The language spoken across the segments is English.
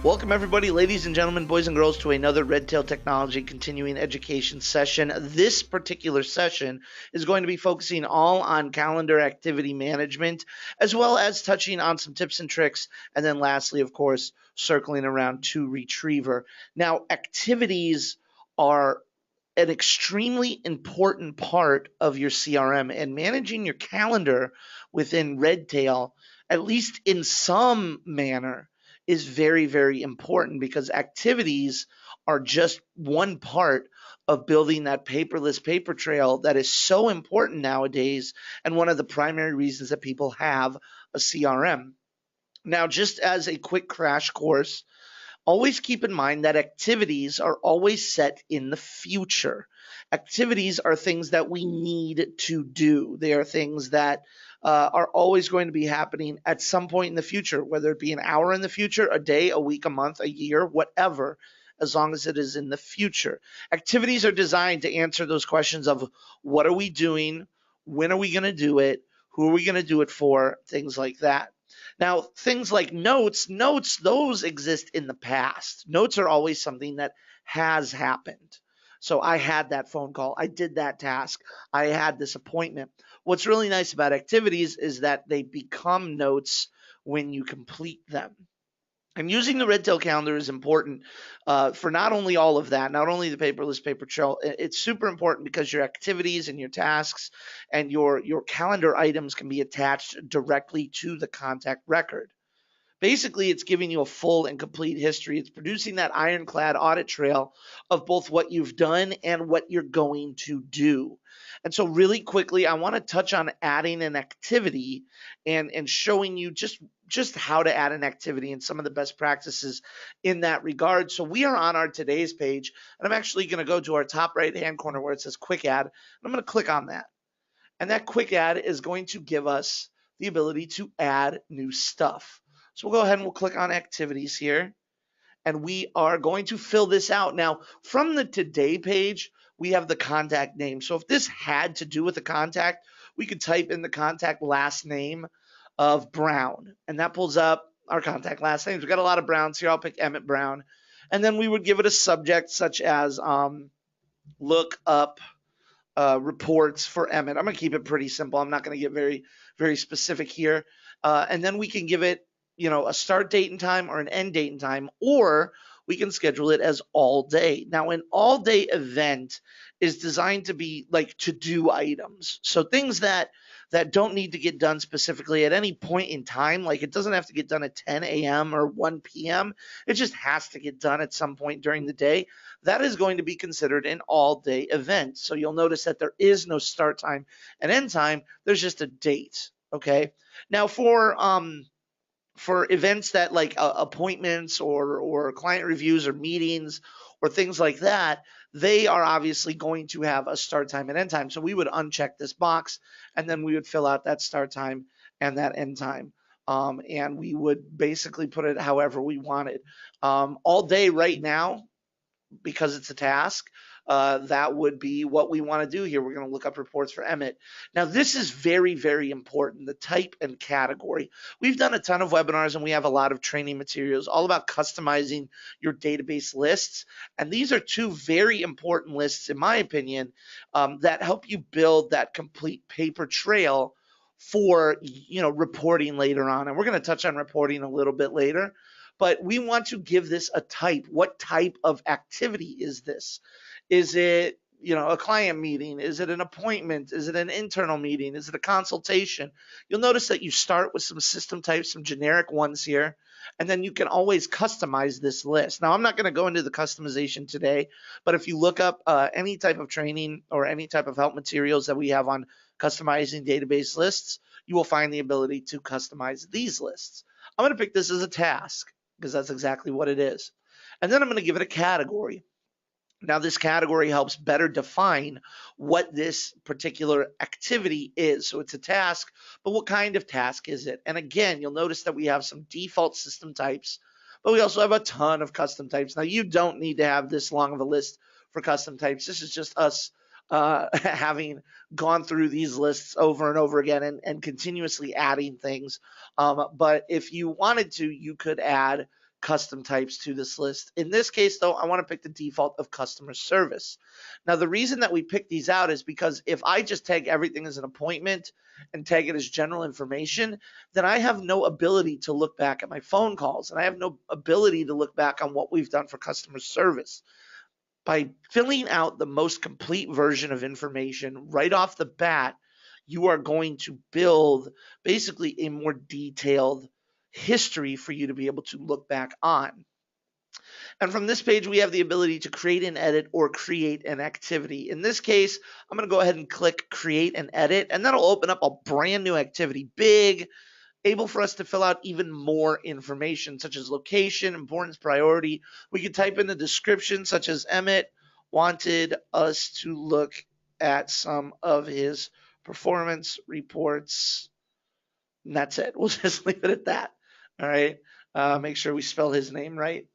Welcome everybody, ladies and gentlemen, boys and girls, to another Redtail Technology continuing education session. This particular session is going to be focusing all on calendar activity management, as well as touching on some tips and tricks, and then lastly, of course, circling around to Retriever. Now, activities are an extremely important part of your CRM, and managing your calendar within Redtail, at least in some manner, is very, very important because activities are just one part of building that paperless paper trail that is so important nowadays and one of the primary reasons that people have a CRM. Now, just as a quick crash course, always keep in mind that activities are always set in the future. Activities are things that we need to do. They are things that are always going to be happening at some point in the future, whether it be an hour in the future, a day, a week, a month, a year, whatever, as long as it is in the future. Activities are designed to answer those questions of what are we doing, when are we going to do it, who are we going to do it for, things like that. Now, things like notes, those exist in the past. Notes are always something that has happened. So I had that phone call. I did that task. I had this appointment. What's really nice about activities is that they become notes when you complete them. And using the Redtail calendar is important for not only all of that, not only the paperless paper trail. It's super important because your activities and your tasks and your calendar items can be attached directly to the contact record. Basically, it's giving you a full and complete history. It's producing that ironclad audit trail of both what you've done and what you're going to do. And so really quickly, I want to touch on adding an activity and showing you just how to add an activity and some of the best practices in that regard. So we are on our today's page, and I'm actually going to go to our top right-hand corner where it says quick add, and I'm going to click on that. And that quick add is going to give us the ability to add new stuff. So we'll go ahead and we'll click on activities here, and we are going to fill this out. Now, from the today page, we have the contact name. So if this had to do with the contact, we could type in the contact last name of Brown, and that pulls up our contact last names. We've got a lot of Browns here. I'll pick Emmett Brown. And then we would give it a subject such as look up reports for Emmett. I'm going to keep it pretty simple. I'm not going to get very, very specific here. And then we can give it a start date and time or an end date and time, or we can schedule it as all day. Now, an all day event is designed to be like to-do items. So things that don't need to get done specifically at any point in time, like it doesn't have to get done at 10 a.m. or 1 p.m. It just has to get done at some point during the day. That is going to be considered an all-day event. So you'll notice that there is no start time and end time. There's just a date, okay? Now, for events that like appointments or client reviews or meetings or things like that, they are obviously going to have a start time and end time. So we would uncheck this box, and then we would fill out that start time and that end time. And we would basically put it however we wanted. All day right now, because it's a task, that would be what we want to do here. We're going to look up reports for Emmett. Now, this is very, very important, the type and category. We've done a ton of webinars, and we have a lot of training materials all about customizing your database lists. And these are two very important lists, in my opinion, that help you build that complete paper trail for reporting later on. And we're going to touch on reporting a little bit later. But we want to give this a type. What type of activity is this? Is it, a client meeting? Is it an appointment? Is it an internal meeting? Is it a consultation? You'll notice that you start with some system types, some generic ones here, and then you can always customize this list. Now, I'm not going to go into the customization today, but if you look up any type of training or any type of help materials that we have on customizing database lists, you will find the ability to customize these lists. I'm going to pick this as a task, because that's exactly what it is. And then I'm going to give it a category. Now, this category helps better define what this particular activity is. So it's a task, but what kind of task is it? And again, you'll notice that we have some default system types, but we also have a ton of custom types. Now, you don't need to have this long of a list for custom types. This is just us having gone through these lists over and over again and continuously adding things. But if you wanted to, you could add custom types to this list. In this case, though, I want to pick the default of customer service. Now, the reason that we pick these out is because if I just tag everything as an appointment and tag it as general information, then I have no ability to look back at my phone calls, and I have no ability to look back on what we've done for customer service. By filling out the most complete version of information right off the bat, you are going to build basically a more detailed history for you to be able to look back on. And from this page, we have the ability to create and edit or create an activity. In this case, I'm going to go ahead and click create and edit, and that'll open up a brand new activity, big, able for us to fill out even more information, such as location, importance, priority. We could type in the description, such as Emmett wanted us to look at some of his performance reports. And that's it. We'll just leave it at that. All right. Make sure we spell his name right.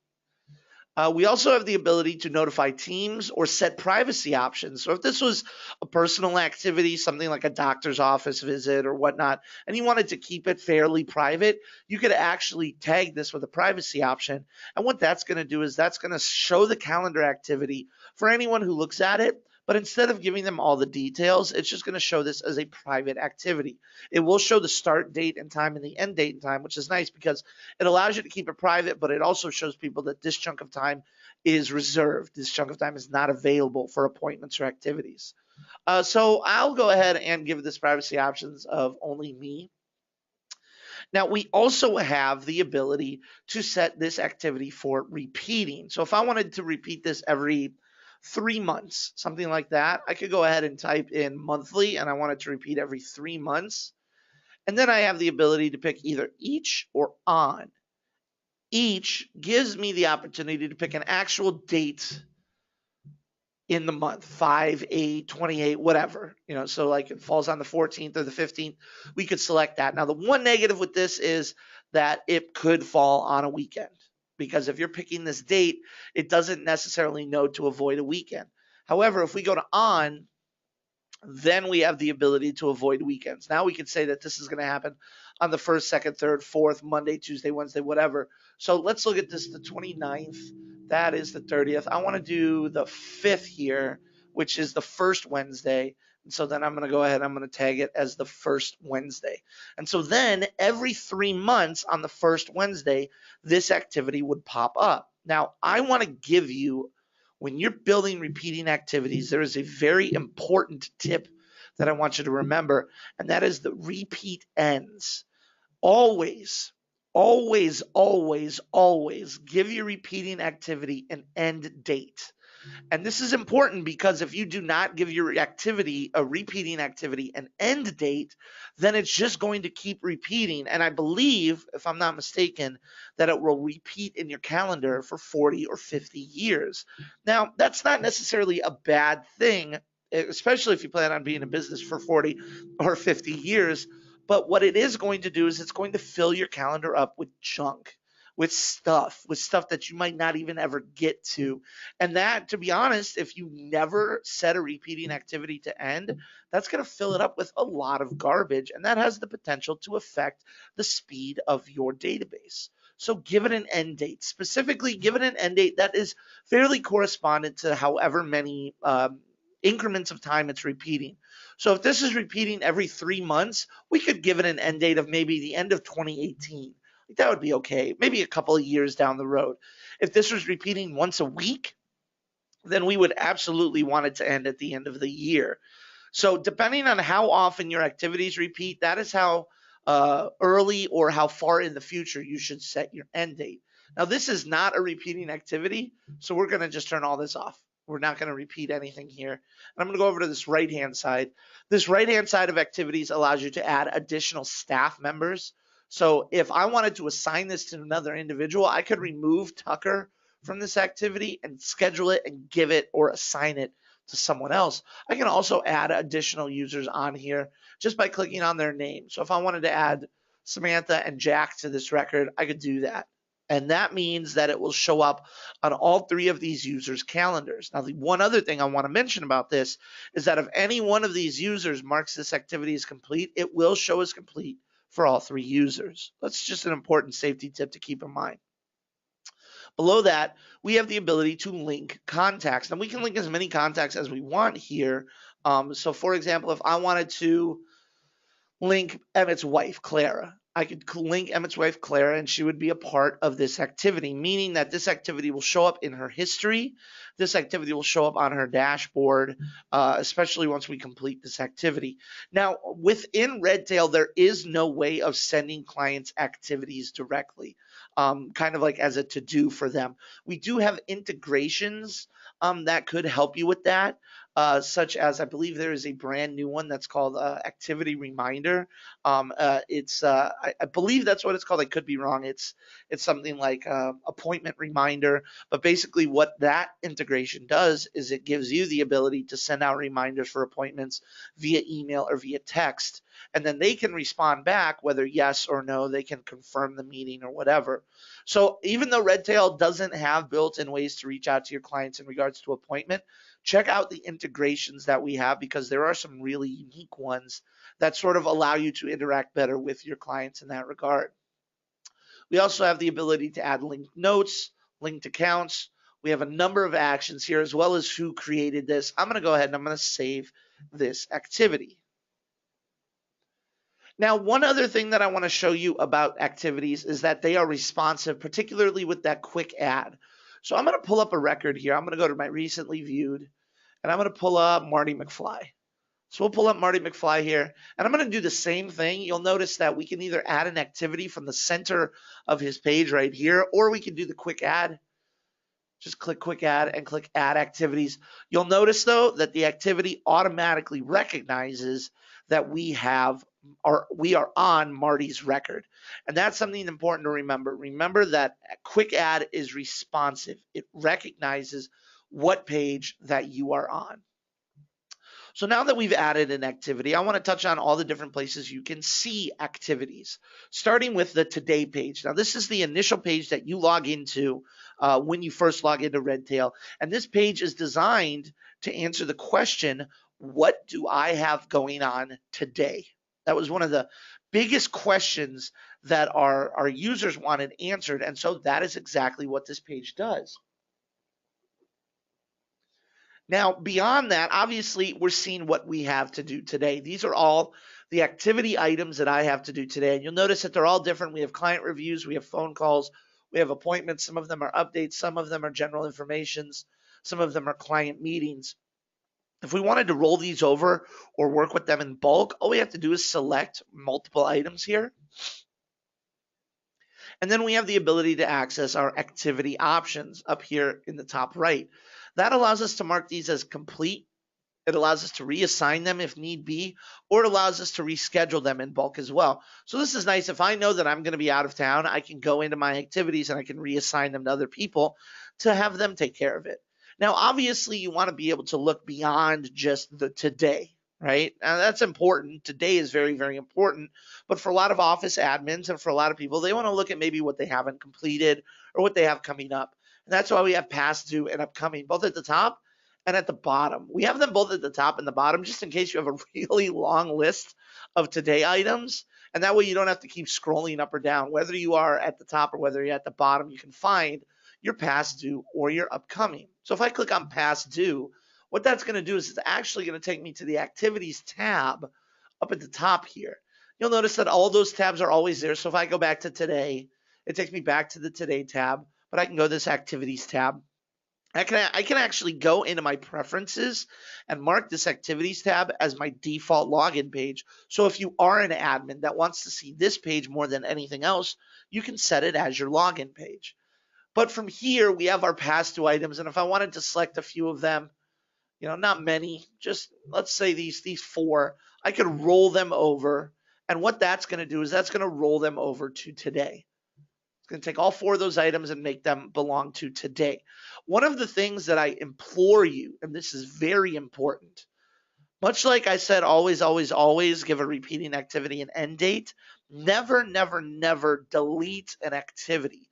We also have the ability to notify teams or set privacy options. So if this was a personal activity, something like a doctor's office visit or whatnot, and you wanted to keep it fairly private, you could actually tag this with a privacy option. And what that's going to do is that's going to show the calendar activity for anyone who looks at it. But instead of giving them all the details, it's just going to show this as a private activity. It will show the start date and time and the end date and time, which is nice because it allows you to keep it private, but it also shows people that this chunk of time is reserved. This chunk of time is not available for appointments or activities. So I'll go ahead and give this privacy options of only me. Now, we also have the ability to set this activity for repeating. So if I wanted to repeat this every 3 months, something like that, I could go ahead and type in monthly, and I want it to repeat every 3 months. And then I have the ability to pick either each or on. Each gives me the opportunity to pick an actual date in the month, 5, 8, 28, whatever. So like it falls on the 14th or the 15th, we could select that. Now, the one negative with this is that it could fall on a weekend, because if you're picking this date, it doesn't necessarily know to avoid a weekend. However, if we go to on, then we have the ability to avoid weekends. Now we can say that this is going to happen on the 1st, 2nd, 3rd, 4th, Monday, Tuesday, Wednesday, whatever. So let's look at this, the 29th. That is the 30th. I want to do the 5th here, which is the first Wednesday. And so then I'm going to go ahead, I'm going to tag it as the first Wednesday. And so then every 3 months on the first Wednesday, this activity would pop up. Now, I want to give you, when you're building repeating activities, there is a very important tip that I want you to remember, and that is the repeat ends. Always, always, always, always give your repeating activity an end date. And this is important because if you do not give your activity, a repeating activity, an end date, then it's just going to keep repeating. And I believe, if I'm not mistaken, that it will repeat in your calendar for 40 or 50 years. Now, that's not necessarily a bad thing, especially if you plan on being in business for 40 or 50 years. But what it is going to do is it's going to fill your calendar up with junk, with stuff that you might not even ever get to. And that, to be honest, if you never set a repeating activity to end, that's going to fill it up with a lot of garbage, and that has the potential to affect the speed of your database. So give it an end date. Specifically, give it an end date that is fairly correspondent to however many increments of time it's repeating. So if this is repeating every 3 months, we could give it an end date of maybe the end of 2018. That would be okay, maybe a couple of years down the road. If this was repeating once a week, then we would absolutely want it to end at the end of the year. So depending on how often your activities repeat, that is how early or how far in the future you should set your end date. Now, this is not a repeating activity, so we're going to just turn all this off. We're not going to repeat anything here. And I'm going to go over to this right-hand side. This right-hand side of activities allows you to add additional staff members. So if I wanted to assign this to another individual, I could remove Tucker from this activity and schedule it and give it or assign it to someone else. I can also add additional users on here just by clicking on their name. So if I wanted to add Samantha and Jack to this record, I could do that. And that means that it will show up on all 3 of these users' calendars. Now, the one other thing I want to mention about this is that if any one of these users marks this activity as complete, it will show as complete for all 3 users. That's just an important safety tip to keep in mind. Below that, we have the ability to link contacts. Now we can link as many contacts as we want here. So for example, if I wanted to link Emmett's wife, Clara. I could link Emmett's wife, Clara, and she would be a part of this activity, meaning that this activity will show up in her history. This activity will show up on her dashboard, especially once we complete this activity. Now, within Redtail, there is no way of sending clients activities directly, kind of like as a to-do for them. We do have integrations that could help you with that. Such as I believe there is a brand new one that's called Activity Reminder. I believe that's what it's called. I could be wrong. It's something like Appointment Reminder. But basically, what that integration does is it gives you the ability to send out reminders for appointments via email or via text, and then they can respond back whether yes or no. They can confirm the meeting or whatever. So even though Redtail doesn't have built-in ways to reach out to your clients in regards to appointment, check out the integrations that we have because there are some really unique ones that sort of allow you to interact better with your clients in that regard. We also have the ability to add linked notes, linked accounts. We have a number of actions here as well as who created this. I'm going to go ahead and I'm going to save this activity. Now, one other thing that I want to show you about activities is that they are responsive, particularly with that quick add. So I'm going to pull up a record here. I'm going to go to my recently viewed, and I'm going to pull up Marty McFly. So we'll pull up Marty McFly here, and I'm going to do the same thing. You'll notice that we can either add an activity from the center of his page right here, or we can do the quick add. Just click quick add and click add activities. You'll notice though that the activity automatically recognizes that we are on Marty's record. And that's something important to remember. Remember that quick add is responsive. It recognizes what page that you are on. So now that we've added an activity, I want to touch on all the different places you can see activities, starting with the Today page. Now, this is the initial page that you log into when you first log into Redtail. And this page is designed to answer the question, what do I have going on today? That was one of the biggest questions that our users wanted answered. And so that is exactly what this page does. Now, beyond that, obviously, we're seeing what we have to do today. These are all the activity items that I have to do today. And you'll notice that they're all different. We have client reviews, we have phone calls, we have appointments. Some of them are updates, some of them are general informations, some of them are client meetings. If we wanted to roll these over or work with them in bulk, all we have to do is select multiple items here. And then we have the ability to access our activity options up here in the top right. That allows us to mark these as complete. It allows us to reassign them if need be, or it allows us to reschedule them in bulk as well. So this is nice. If I know that I'm going to be out of town, I can go into my activities and I can reassign them to other people to have them take care of it. Now, obviously, you want to be able to look beyond just the today, right? Now, that's important. Today is very, very important. But for a lot of office admins and for a lot of people, they want to look at maybe what they haven't completed or what they have coming up. And that's why we have past due and upcoming, both at the top and at the bottom. We have them both at the top and the bottom just in case you have a really long list of today items. And that way you don't have to keep scrolling up or down. Whether you are at the top or whether you're at the bottom, you can find your past due or your upcoming. So if I click on past due, what that's going to do is it's actually going to take me to the activities tab up at the top here. You'll notice that all those tabs are always there. So if I go back to today, it takes me back to the today tab, but I can go to this activities tab. I can actually go into my preferences and mark this activities tab as my default login page. So if you are an admin that wants to see this page more than anything else, you can set it as your login page. But from here, we have our past due items. And if I wanted to select a few of them, not many, just let's say these 4, I could roll them over. And what that's going to do is that's going to roll them over to today. It's going to take all 4 of those items and make them belong to today. One of the things that I implore you, and this is very important, much like I said, always, always, always give a repeating activity an end date. Never, never, never delete an activity.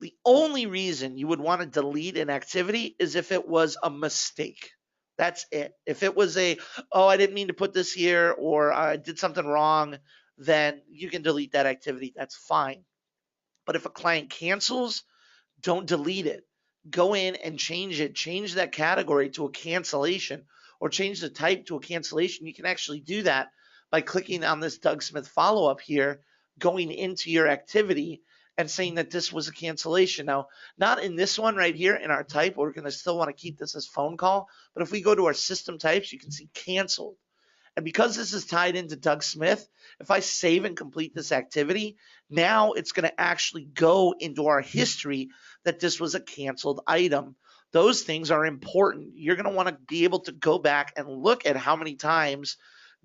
The only reason you would want to delete an activity is if it was a mistake. That's it. If it was I didn't mean to put this here or I did something wrong, then you can delete that activity. That's fine. But if a client cancels, Don't delete it. Go in and change it. Change that category to a cancellation or change the type to a cancellation. You can actually do that by clicking on this Doug Smith follow-up here, going into your activity and saying that this was a cancellation. Now, not in this one right here in our type. We're going to still want to keep this as phone call. But if we go to our system types, you can see canceled. And because this is tied into Doug Smith, if I save and complete this activity, now it's going to actually go into our history that this was a canceled item. Those things are important. You're going to want to be able to go back and look at how many times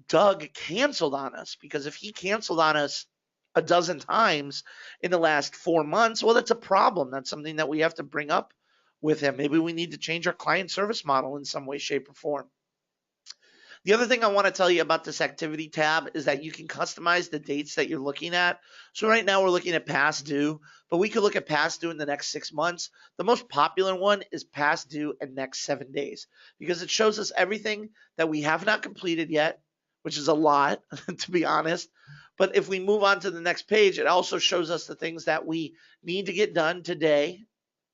Doug canceled on us, because if he canceled on us a dozen times in the last 4 months, well, that's a problem. That's something that we have to bring up with him. Maybe we need to change our client service model in some way, shape, or form. The other thing I want to tell you about this activity tab is that you can customize the dates that you're looking at. So right now we're looking at past due, but we could look at past due in the next 6 months. The most popular one is past due and next 7 days, because it shows us everything that we have not completed yet, which is a lot, to be honest. But if we move on to the next page, it also shows us the things that we need to get done today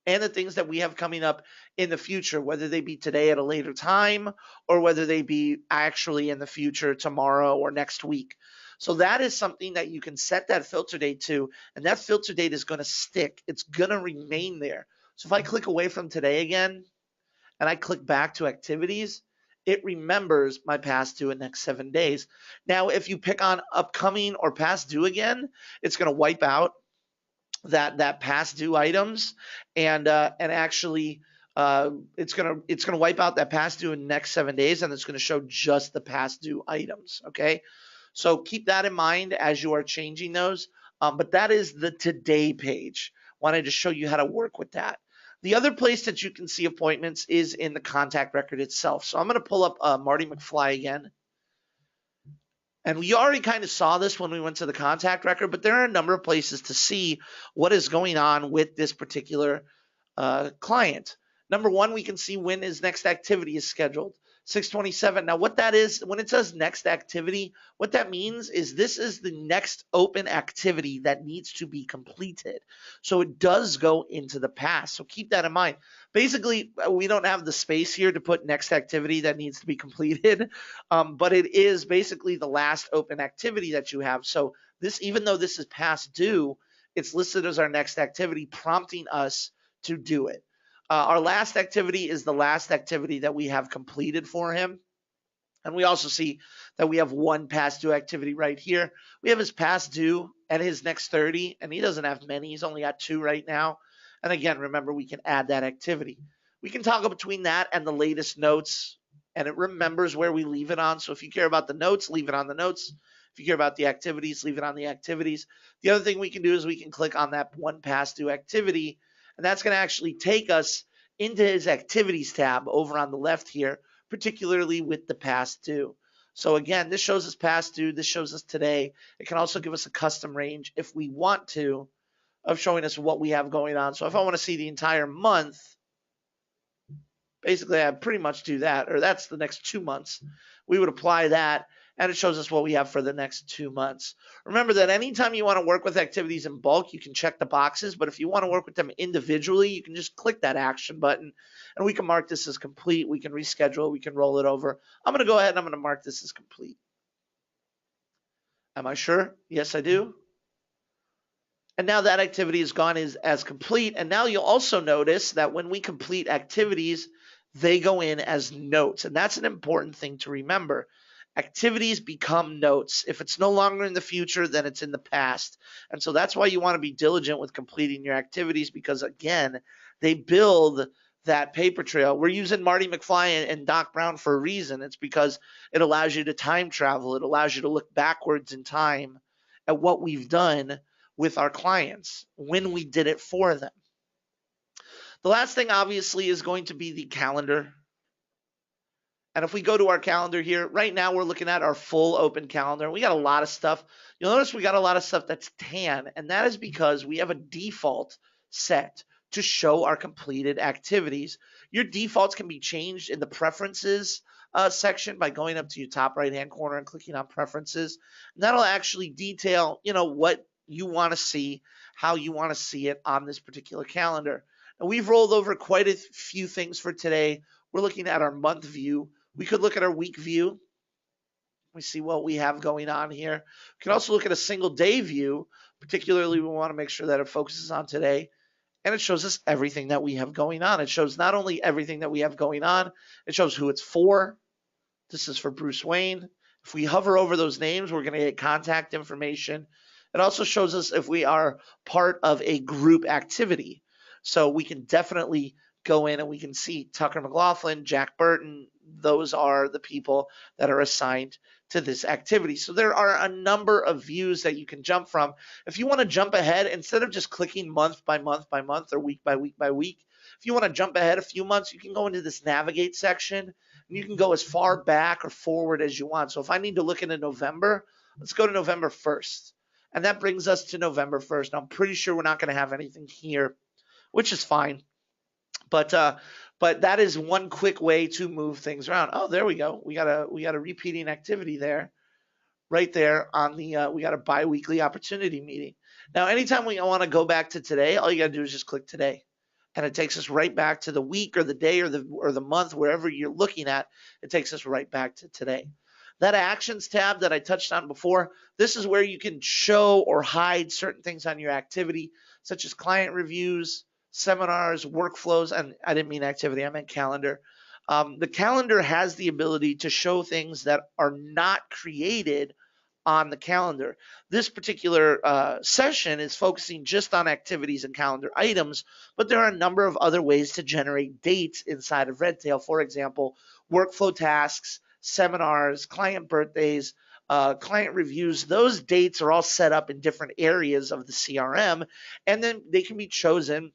and the things that we have coming up in the future, whether they be today at a later time or whether they be actually in the future tomorrow or next week. So that is something that you can set that filter date to, and that filter date is going to stick. It's going to remain there. So if I click away from today again and I click back to activities, it remembers my past due in next 7 days. Now, if you pick on upcoming or past due again, it's going to wipe out that past due items, and actually it's gonna wipe out that past due in the next 7 days, and it's gonna show just the past due items. Okay, so keep that in mind as you are changing those. But that is the today page. Wanted to show you how to work with that. The other place that you can see appointments is in the contact record itself. So I'm going to pull up Marty McFly again. And we already kind of saw this when we went to the contact record, but there are a number of places to see what is going on with this particular client. Number one, we can see when his next activity is scheduled. 627. Now, what that is, when it says next activity, what that means is this is the next open activity that needs to be completed. So it does go into the past. So keep that in mind. Basically, we don't have the space here to put next activity that needs to be completed, but it is basically the last open activity that you have. So this, even though this is past due, it's listed as our next activity, prompting us to do it. Our last activity is the last activity that we have completed for him. And we also see that we have one past due activity right here. We have his past due and his next 30, and he doesn't have many. He's only got 2 right now. And again, remember, we can add that activity. We can toggle between that and the latest notes, and it remembers where we leave it on. So if you care about the notes, leave it on the notes. If you care about the activities, leave it on the activities. The other thing we can do is we can click on that one past due activity, and that's going to actually take us into his activities tab over on the left here, particularly with the past due. So again, this shows us past due. This shows us today. It can also give us a custom range if we want to, of showing us what we have going on. So if I want to see the entire month, basically I pretty much do that, or that's the next 2 months. We would apply that, and it shows us what we have for the next 2 months. Remember that anytime you want to work with activities in bulk, you can check the boxes, but if you want to work with them individually, you can just click that action button, and we can mark this as complete. We can reschedule, we can roll it over. I'm going to go ahead and I'm going to mark this as complete. Am I sure? Yes, I do. And now that activity is gone as complete, and now you'll also notice that when we complete activities, they go in as notes, and that's an important thing to remember. Activities become notes. If it's no longer in the future, then it's in the past. And so that's why you want to be diligent with completing your activities, because again, they build that paper trail. We're using Marty McFly and Doc Brown for a reason. It's because it allows you to time travel. It allows you to look backwards in time at what we've done with our clients when we did it for them. The last thing obviously is going to be the calendar. And if we go to our calendar here, right now we're looking at our full open calendar. We got a lot of stuff. You'll notice we got a lot of stuff that's tan, and that is because we have a default set to show our completed activities. Your defaults can be changed in the preferences section by going up to your top right-hand corner and clicking on preferences. And that'll actually detail, what you want to see, how you want to see it on this particular calendar. And we've rolled over quite a few things for today. We're looking at our month view. We could look at our week view. We see what we have going on here. We can also look at a single day view. Particularly, we want to make sure that it focuses on today. And it shows us everything that we have going on. It shows not only everything that we have going on, it shows who it's for. This is for Bruce Wayne. If we hover over those names, we're going to get contact information. It also shows us if we are part of a group activity. So we can definitely go in and we can see Tucker McLaughlin, Jack Burton. Those are the people that are assigned to this activity. So there are a number of views that you can jump from. If you want to jump ahead, instead of just clicking month by month by month or week by week by week, if you want to jump ahead a few months, you can go into this navigate section and you can go as far back or forward as you want. So if I need to look into November, let's go to November 1st. And that brings us to November 1st. Now, I'm pretty sure we're not going to have anything here, which is fine. But that is one quick way to move things around. Oh, there we go. We got a repeating activity there, right there on the we got a biweekly opportunity meeting. Now, anytime we want to go back to today, all you got to do is just click today, and it takes us right back to the week or the day or the month, wherever you're looking at. It takes us right back to today. That actions tab that I touched on before, this is where you can show or hide certain things on your activity, such as client reviews, seminars, workflows, and I didn't mean activity, I meant calendar. The calendar has the ability to show things that are not created on the calendar. This particular session is focusing just on activities and calendar items, but there are a number of other ways to generate dates inside of Redtail. For example, workflow tasks, seminars, client birthdays, client reviews. Those dates are all set up in different areas of the CRM, and then they can be chosen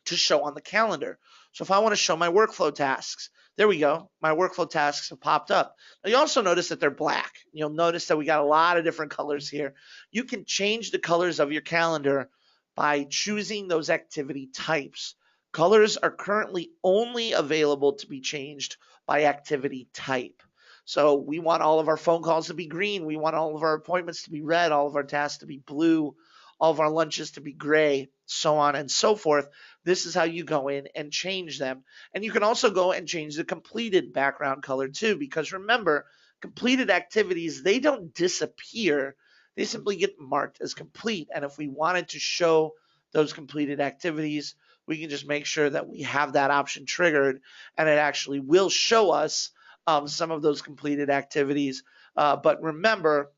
to show on the calendar. So if I want to show my workflow tasks, there we go. My workflow tasks have popped up. Now you also notice that they're black. You'll notice that we got a lot of different colors here. You can change the colors of your calendar by choosing those activity types. Colors are currently only available to be changed by activity type. So we want all of our phone calls to be green. We want all of our appointments to be red, all of our tasks to be blue, all of our lunches to be gray, so on and so forth. This is how you go in and change them. And you can also go and change the completed background color too, because remember, completed activities, they don't disappear. They simply get marked as complete. And if we wanted to show those completed activities, we can just make sure that we have that option triggered, and it actually will show us some of those completed activities. But remember,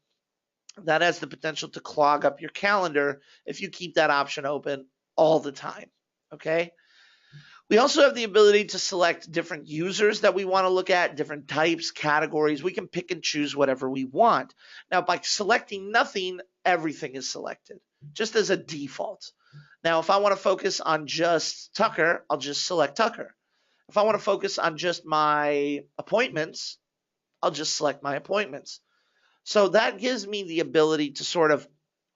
that has the potential to clog up your calendar if you keep that option open all the time, okay? We also have the ability to select different users that we want to look at, different types, categories. We can pick and choose whatever we want. Now, by selecting nothing, everything is selected, just as a default. Now, if I want to focus on just Tucker, I'll just select Tucker. If I want to focus on just my appointments, I'll just select my appointments. So that gives me the ability to sort of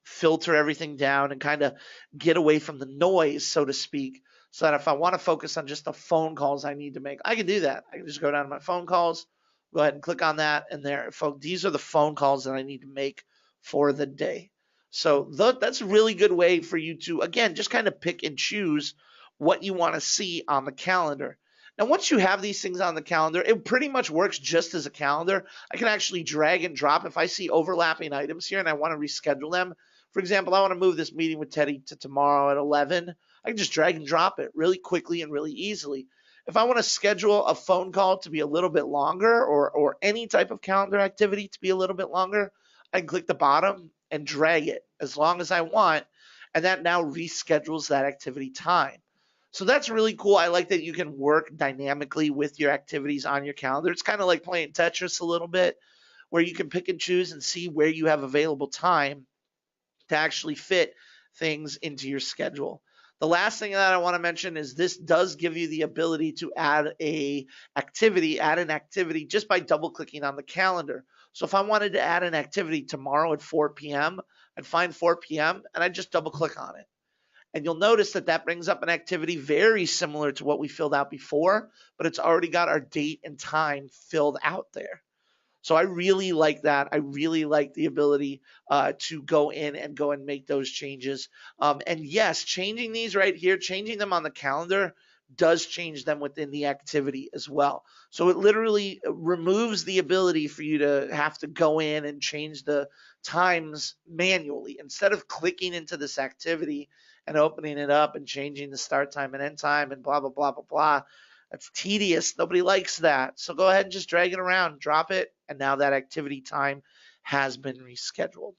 filter everything down and kind of get away from the noise, so to speak, so that if I want to focus on just the phone calls I need to make, I can do that. I can just go down to my phone calls, go ahead and click on that, and there, these are the phone calls that I need to make for the day. So that's a really good way for you to, again, just kind of pick and choose what you want to see on the calendar. Now, once you have these things on the calendar, it pretty much works just as a calendar. I can actually drag and drop if I see overlapping items here and I want to reschedule them. For example, I want to move this meeting with Teddy to tomorrow at 11. I can just drag and drop it really quickly and really easily. If I want to schedule a phone call to be a little bit longer, or any type of calendar activity to be a little bit longer, I can click the bottom and drag it as long as I want, and that now reschedules that activity time. So that's really cool. I like that you can work dynamically with your activities on your calendar. It's kind of like playing Tetris a little bit, where you can pick and choose and see where you have available time to actually fit things into your schedule. The last thing that I want to mention is this does give you the ability to add an activity just by double clicking on the calendar. So if I wanted to add an activity tomorrow at 4 p.m., I'd find 4 p.m. and I'd just double click on it. And you'll notice that that brings up an activity very similar to what we filled out before, but it's already got our date and time filled out there. So I really like that. I really like the ability to go in and go and make those changes. And yes, changing these right here, changing them on the calendar does change them within the activity as well. So it literally removes the ability for you to have to go in and change the times manually. Instead of clicking into this activity and opening it up and changing the start time and end time and blah, blah, blah, blah, blah, that's tedious. Nobody likes that. So go ahead and just drag it around, drop it, and now that activity time has been rescheduled.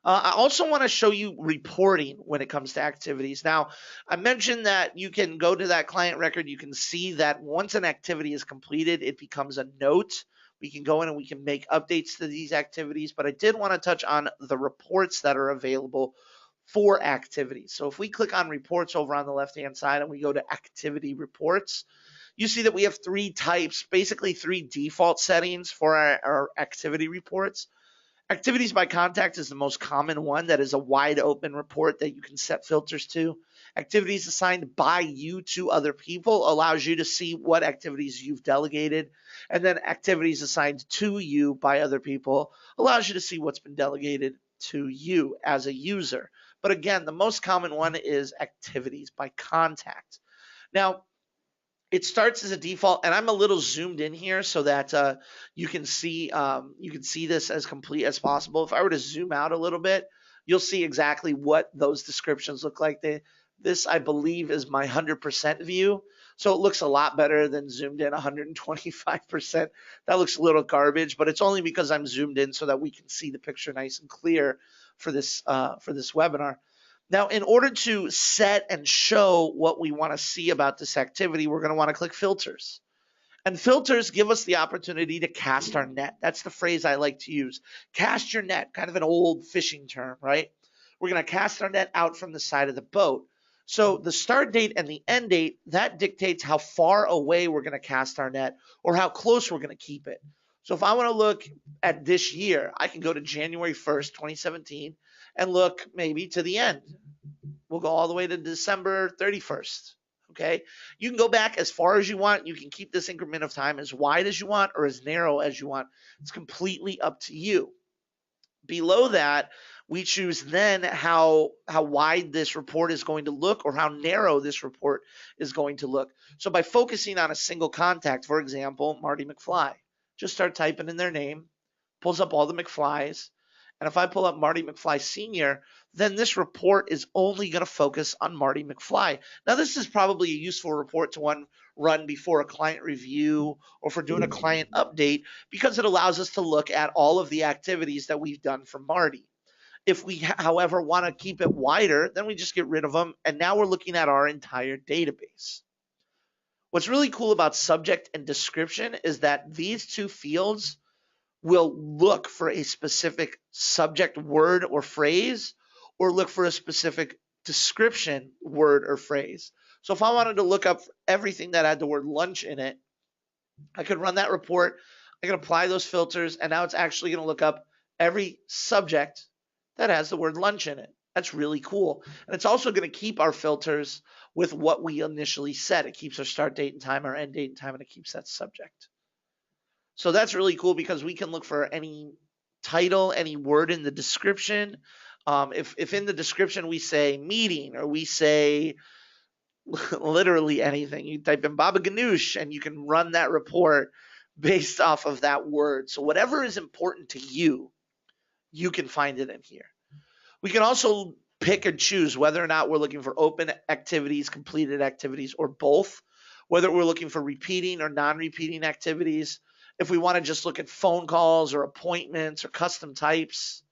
I also want to show you reporting when it comes to activities. Now, I mentioned that you can go to that client record. You can see that once an activity is completed, it becomes a note. We can go in and we can make updates to these activities, but I did want to touch on the reports that are available for activities. So if we click on reports over on the left-hand side and we go to activity reports, you see that we have three types, basically three default settings for our activity reports. Activities by contact is the most common one. That is a wide open report that you can set filters to. Activities assigned by you to other people allows you to see what activities you've delegated. And then activities assigned to you by other people allows you to see what's been delegated to you as a user. But again, the most common one is activities by contact. Now, it starts as a default, and I'm a little zoomed in here so that you can see this as complete as possible. If I were to zoom out a little bit, you'll see exactly what those descriptions look like. This, I believe, is my 100% view, so it looks a lot better than zoomed in 125%. That looks a little garbage, but it's only because I'm zoomed in so that we can see the picture nice and clear for this webinar. Now, in order to set and show what we want to see about this activity, we're going to want to click filters. And filters give us the opportunity to cast our net. That's the phrase I like to use. Cast your net, kind of an old fishing term, right? We're going to cast our net out from the side of the boat. So the start date and the end date, that dictates how far away we're going to cast our net or how close we're going to keep it. So if I want to look at this year, I can go to January 1st, 2017, and look maybe to the end. We'll go all the way to December 31st. Okay. You can go back as far as you want. You can keep this increment of time as wide as you want or as narrow as you want. It's completely up to you. Below that, we choose then how wide this report is going to look or how narrow this report is going to look. So by focusing on a single contact, for example, Marty McFly, just start typing in their name, pulls up all the McFlys. And if I pull up Marty McFly Sr., then this report is only going to focus on Marty McFly. Now, this is probably a useful report to run before a client review or for doing a client update because it allows us to look at all of the activities that we've done for Marty. If we, however, want to keep it wider, then we just get rid of them. And now we're looking at our entire database. What's really cool about subject and description is that these two fields will look for a specific subject word or phrase or look for a specific description word or phrase. So if I wanted to look up everything that had the word lunch in it, I could run that report, I can apply those filters, and now it's actually going to look up every subject that has the word lunch in it. That's really cool. And it's also going to keep our filters with what we initially set. It keeps our start date and time, our end date and time, and it keeps that subject. So that's really cool because we can look for any title, any word in the description. If in the description we say meeting or we say literally anything, you type in Baba Ganoush and you can run that report based off of that word. So whatever is important to you, you can find it in here. We can also pick and choose whether or not we're looking for open activities, completed activities, or both, whether we're looking for repeating or non-repeating activities. If we want to just look at phone calls or appointments or custom types,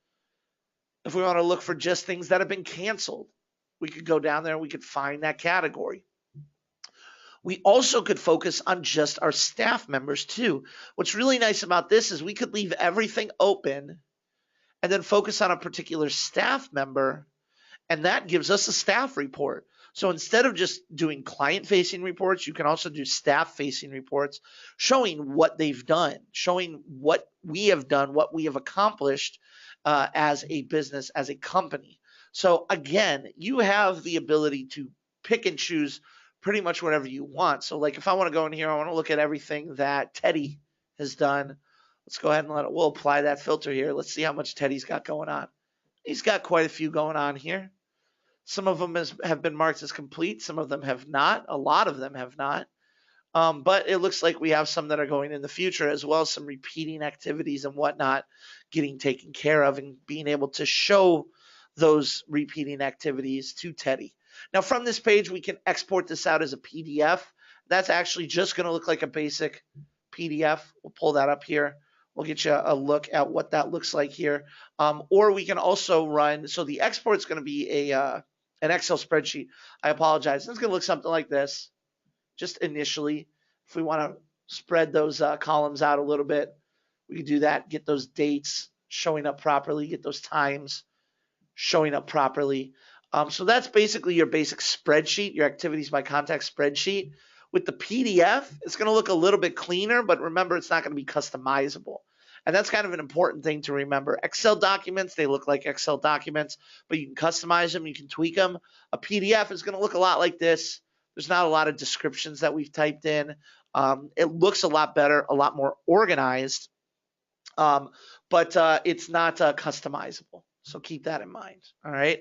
if we want to look for just things that have been canceled, we could go down there and we could find that category. We also could focus on just our staff members too. What's really nice about this is we could leave everything open and then focus on a particular staff member, and that gives us a staff report. So instead of just doing client-facing reports, you can also do staff-facing reports showing what they've done, showing what we have done, what we have accomplished as a business, as a company. So again, you have the ability to pick and choose pretty much whatever you want. So like if I want to go in here, I want to look at everything that Teddy has done. Let's go ahead and we'll apply that filter here. Let's see how much Teddy's got going on. He's got quite a few going on here. Some of them have been marked as complete. Some of them have not. A lot of them have not. But it looks like we have some that are going in the future, as well as some repeating activities and whatnot getting taken care of and being able to show those repeating activities to Teddy. Now, from this page, we can export this out as a PDF. That's actually just going to look like a basic PDF. We'll pull that up here. We'll get you a look at what that looks like here. Or we can also run, so the export is going to be an Excel spreadsheet. I apologize. It's going to look something like this, just initially. If we want to spread those columns out a little bit, we can do that, get those dates showing up properly, get those times showing up properly. So that's basically your basic spreadsheet, your activities by contact spreadsheet. With the PDF, it's going to look a little bit cleaner, but remember, it's not going to be customizable. And that's kind of an important thing to remember. Excel documents, they look like Excel documents, but you can customize them, you can tweak them. A PDF is going to look a lot like this. There's not a lot of descriptions that we've typed in. It looks a lot better, a lot more organized, but it's not customizable. So keep that in mind, all right?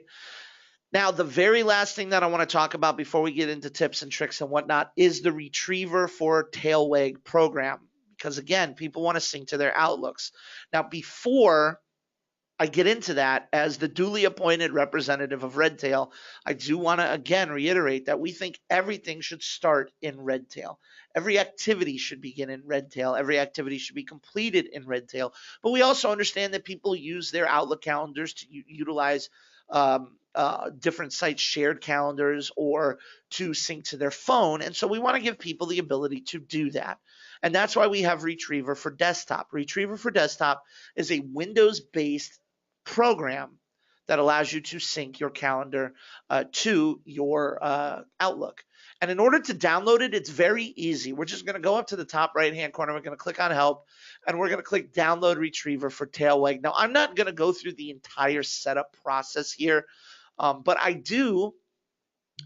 Now, the very last thing that I want to talk about before we get into tips and tricks and whatnot is the Retriever for Tailwag program. Because again, people want to sync to their outlooks. Now, before I get into that, as the duly appointed representative of Redtail, I do want to again reiterate that we think everything should start in Redtail. Every activity should begin in Redtail. Every activity should be completed in Redtail. But we also understand that people use their Outlook calendars to utilize different sites' shared calendars or to sync to their phone. And so we want to give people the ability to do that. And that's why we have Retriever for Desktop. Retriever for Desktop is a Windows-based program that allows you to sync your calendar to your Outlook. And in order to download it, it's very easy. We're just going to go up to the top right-hand corner. We're going to click on Help, and we're going to click Download Retriever for Tailwag. Now, I'm not going to go through the entire setup process here, but I do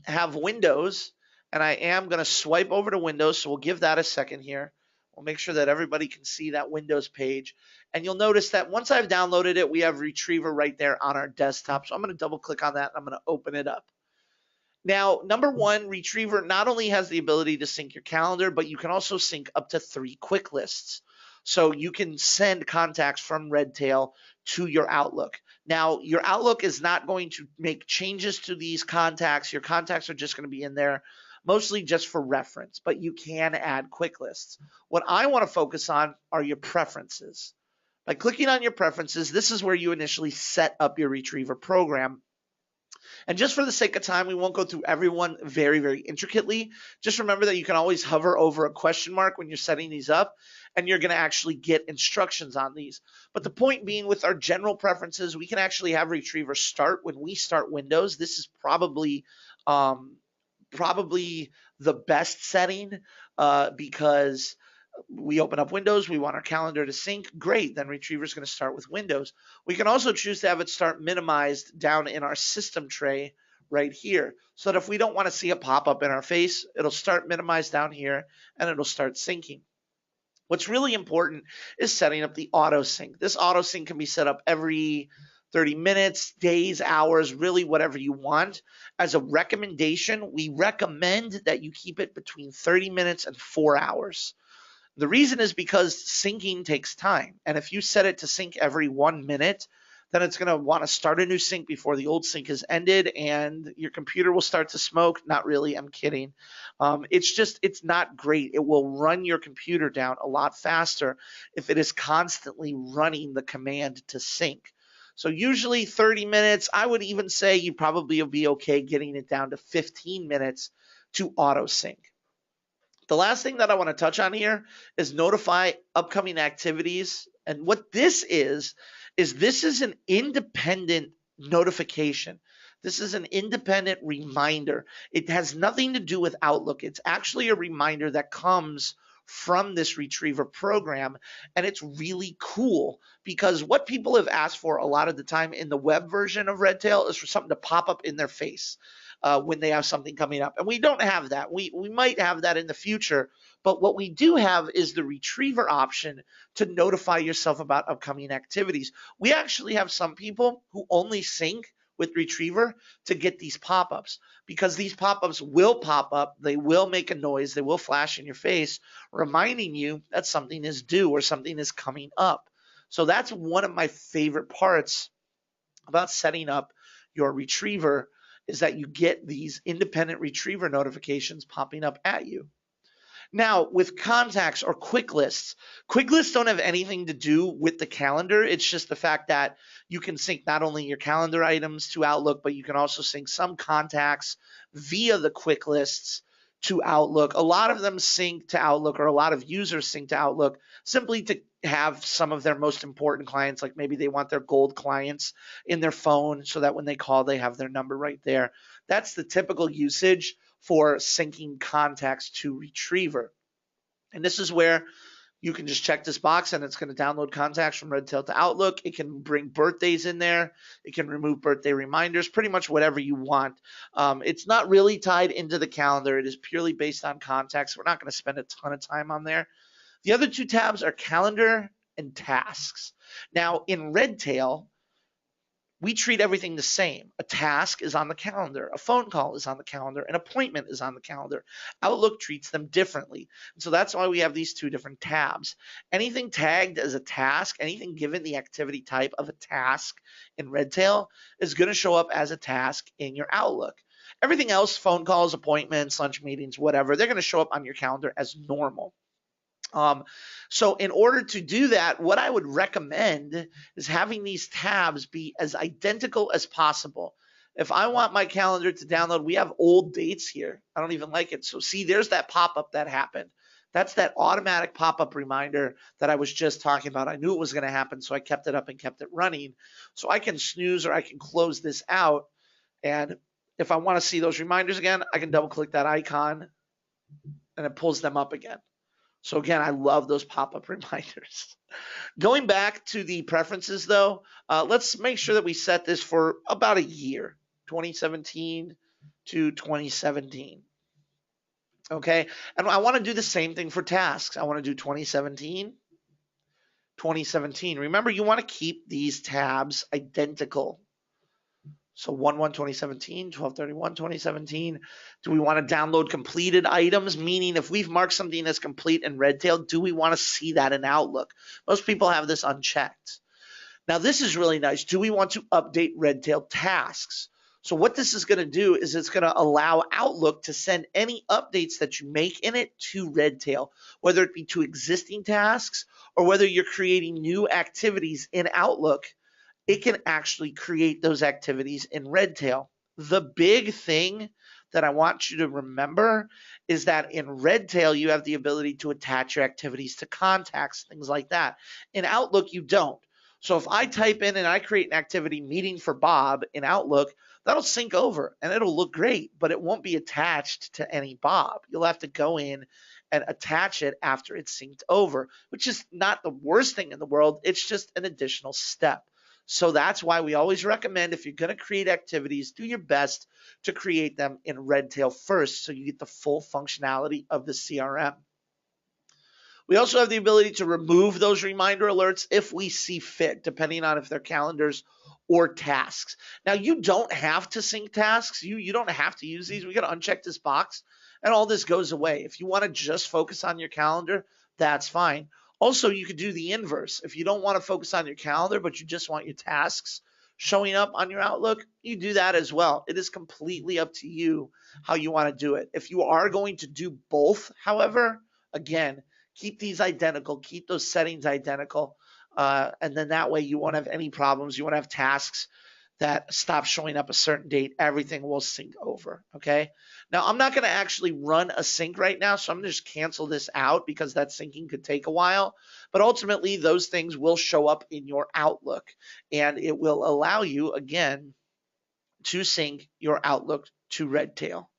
have Windows, and I am going to swipe over to Windows, so we'll give that a second here. We'll make sure that everybody can see that Windows page. And you'll notice that once I've downloaded it, we have Retriever right there on our desktop. So I'm going to double click on that, and I'm going to open it up. Now, number one, Retriever not only has the ability to sync your calendar, but you can also sync up to 3 quick lists. So you can send contacts from Redtail to your Outlook. Now, your Outlook is not going to make changes to these contacts. Your contacts are just going to be in there mostly just for reference, but you can add quick lists. What I want to focus on are your preferences. By clicking on your preferences, this is where you initially set up your Retriever program. And just for the sake of time, we won't go through every one very, very intricately. Just remember that you can always hover over a question mark when you're setting these up, and you're going to actually get instructions on these. But the point being, with our general preferences, we can actually have Retriever start when we start Windows. This is probably the best setting because we open up Windows, we want our calendar to sync, great, then Retriever is going to start with Windows. We can also choose to have it start minimized down in our system tray right here, so that if we don't want to see a pop-up in our face, it'll start minimized down here and it'll start syncing. What's really important is setting up the auto sync. This auto sync can be set up every 30 minutes, days, hours, really whatever you want. As a recommendation, we recommend that you keep it between 30 minutes and 4 hours. The reason is because syncing takes time. And if you set it to sync every 1 minute, then it's going to want to start a new sync before the old sync has ended, and your computer will start to smoke. Not really, I'm kidding. It's not great. It will run your computer down a lot faster if it is constantly running the command to sync. So usually 30 minutes, I would even say you probably will be okay getting it down to 15 minutes to auto sync. The last thing that I want to touch on here is notify upcoming activities. And what this is this is an independent notification. This is an independent reminder. It has nothing to do with Outlook. It's actually a reminder that comes from this Retriever program, and it's really cool because what people have asked for a lot of the time in the web version of Redtail is for something to pop up in their face. when they have something coming up. And we don't have that. We might have that in the future, but what we do have is the retriever option to notify yourself about upcoming activities. We actually have some people who only sync with retriever to get these pop-ups, because these pop-ups will pop up, they will make a noise, they will flash in your face, reminding you that something is due or something is coming up. So that's one of my favorite parts about setting up your retriever, is that you get these independent retriever notifications popping up at you. Now, with contacts or quick lists don't have anything to do with the calendar. It's just the fact that you can sync not only your calendar items to Outlook, but you can also sync some contacts via the quick lists to Outlook. A lot of them sync to Outlook, or a lot of users sync to Outlook simply to have some of their most important clients, like maybe they want their gold clients in their phone so that when they call, they have their number right there. That's the typical usage for syncing contacts to Retriever. And this is where you can just check this box and it's going to download contacts from Redtail to Outlook. It can bring birthdays in there. It can remove birthday reminders, pretty much whatever you want. It's not really tied into the calendar. It is purely based on contacts. We're not going to spend a ton of time on there. The other two tabs are calendar and tasks. Now, in Redtail, we treat everything the same. A task is on the calendar, a phone call is on the calendar, an appointment is on the calendar. Outlook treats them differently. And so that's why we have these two different tabs. Anything tagged as a task, anything given the activity type of a task in Redtail, is going to show up as a task in your Outlook. Everything else, phone calls, appointments, lunch meetings, whatever, they're going to show up on your calendar as normal. So in order to do that, what I would recommend is having these tabs be as identical as possible. If I want my calendar to download, we have old dates here. I don't even like it. So see, there's that pop-up that happened. That's that automatic pop-up reminder that I was just talking about. I knew it was going to happen, so I kept it up and kept it running. So I can snooze or I can close this out. And if I want to see those reminders again, I can double click that icon and it pulls them up again. So again, I love those pop-up reminders. Going back to the preferences though, let's make sure that we set this for about a year, 2017 to 2017. Okay, and I want to do the same thing for tasks. I want to do 2017, 2017. Remember, you want to keep these tabs identical. So 1/1/2017, 12/31/2017. Do we want to download completed items? Meaning if we've marked something as complete in Redtail, do we want to see that in Outlook? Most people have this unchecked. Now this is really nice. Do we want to update Redtail tasks? So what this is going to do is it's going to allow Outlook to send any updates that you make in it to Redtail, whether it be to existing tasks or whether you're creating new activities in Outlook. It can actually create those activities in Redtail. The big thing that I want you to remember is that in Redtail, you have the ability to attach your activities to contacts, things like that. In Outlook, you don't. So if I type in and I create an activity meeting for Bob in Outlook, that'll sync over and it'll look great, but it won't be attached to any Bob. You'll have to go in and attach it after it's synced over, which is not the worst thing in the world. It's just an additional step. So that's why we always recommend, if you're going to create activities, do your best to create them in Redtail first so you get the full functionality of the CRM. We also have the ability to remove those reminder alerts if we see fit, depending on if they're calendars or tasks. Now, you don't have to sync tasks. You don't have to use these. We got to uncheck this box and all this goes away. If you want to just focus on your calendar, that's fine. Also, you could do the inverse. If you don't want to focus on your calendar, but you just want your tasks showing up on your Outlook, you do that as well. It is completely up to you how you want to do it. If you are going to do both, however, again, keep these identical, keep those settings identical, and then that way you won't have any problems. You won't have tasks that stop showing up a certain date. Everything will sync over, okay? Now, I'm not going to actually run a sync right now, so I'm going to just cancel this out because that syncing could take a while. But ultimately, those things will show up in your Outlook, and it will allow you, again, to sync your Outlook to Redtail.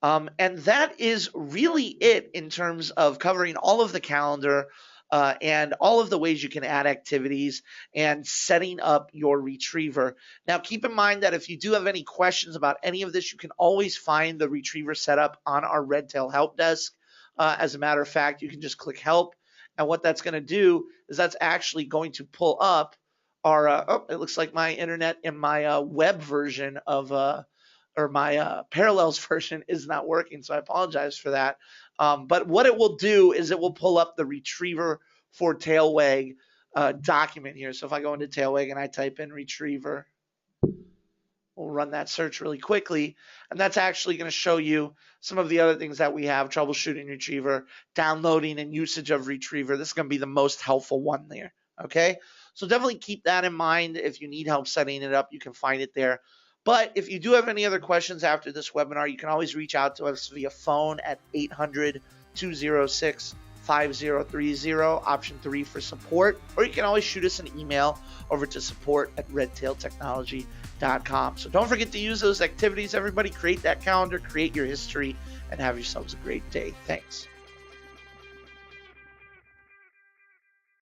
And that is really it in terms of covering all of the calendar, and all of the ways you can add activities and setting up your retriever. Now, keep in mind that if you do have any questions about any of this, you can always find the retriever setup on our Redtail help desk. As a matter of fact, you can just click help. And what that's going to do is that's actually going to pull up our, oh, it looks like my internet in my web version of, or my Parallels version is not working. So I apologize for that. But what it will do is it will pull up the retriever for Tailwag document here. So if I go into Tailwag and I type in retriever, we'll run that search really quickly. And that's actually going to show you some of the other things that we have: troubleshooting retriever, downloading and usage of retriever. This is going to be the most helpful one there. Okay. So definitely keep that in mind. If you need help setting it up, you can find it there. But if you do have any other questions after this webinar, you can always reach out to us via phone at 800-206-5030, option 3 for support, or you can always shoot us an email over to support@redtailtechnology.com. So don't forget to use those activities, everybody. Create that calendar, create your history, and have yourselves a great day. Thanks.